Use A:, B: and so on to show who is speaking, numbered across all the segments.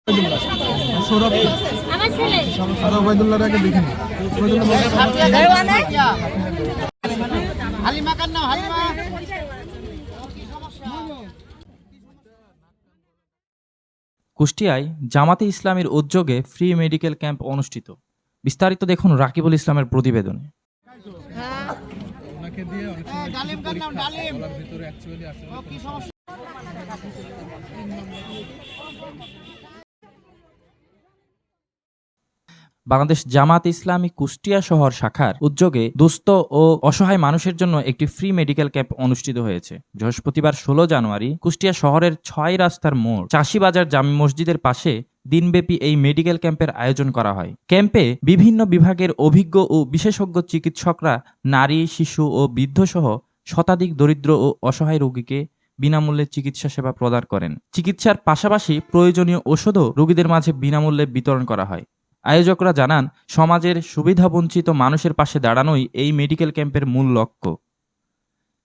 A: কুষ্টিয়ায় জামাতে ইসলামীর উদ্যোগে ফ্রি মেডিকেল ক্যাম্প অনুষ্ঠিত। বিস্তারিত দেখুন রাকিবুল ইসলামের প্রতিবেদনে। বাংলাদেশ জামাত ইসলামী কুষ্টিয়া শহর শাখার উদ্যোগে দুস্থ ও অসহায় মানুষের জন্য একটি ফ্রি মেডিকেল ক্যাম্প অনুষ্ঠিত হয়েছে। বৃহস্পতিবার 16 জানুয়ারি কুষ্টিয়া শহরের 6 রাস্তার মোড় চাষিবাজার জামে মসজিদের পাশে দিনব্যাপী এই মেডিকেল ক্যাম্পের আয়োজন করা হয়। ক্যাম্পে বিভিন্ন বিভাগের অভিজ্ঞ ও বিশেষজ্ঞ চিকিৎসকরা নারী, শিশু ও বৃদ্ধসহ শতাধিক দরিদ্র ও অসহায় রোগীকে বিনামূল্যে চিকিৎসা সেবা প্রদান করেন। চিকিৎসার পাশাপাশি প্রয়োজনীয় ওষুধও রোগীদের মাঝে বিনামূল্যে বিতরণ করা হয়। আয়োজকরা জানান, সমাজের সুবিধাবঞ্চিত মানুষের পাশে দাঁড়ানোই এই মেডিকেল ক্যাম্পের মূল লক্ষ্য।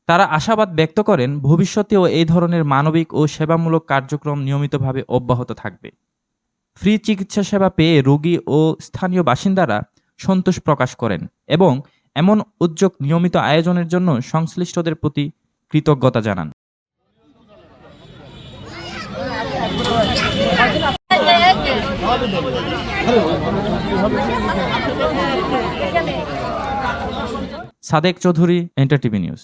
A: তারা আশাবাদ ব্যক্ত করেন, ভবিষ্যতেও এই ধরনের মানবিক ও সেবামূলক কার্যক্রম নিয়মিতভাবে অব্যাহত থাকবে। ফ্রি চিকিৎসা সেবা পেয়ে রোগী ও স্থানীয় বাসিন্দারা সন্তোষ প্রকাশ করেন এবং এমন উদ্যোগ নিয়মিত আয়োজনের জন্য সংশ্লিষ্টদের প্রতি কৃতজ্ঞতা জানান। Sadek Chowdhury, enter TV news.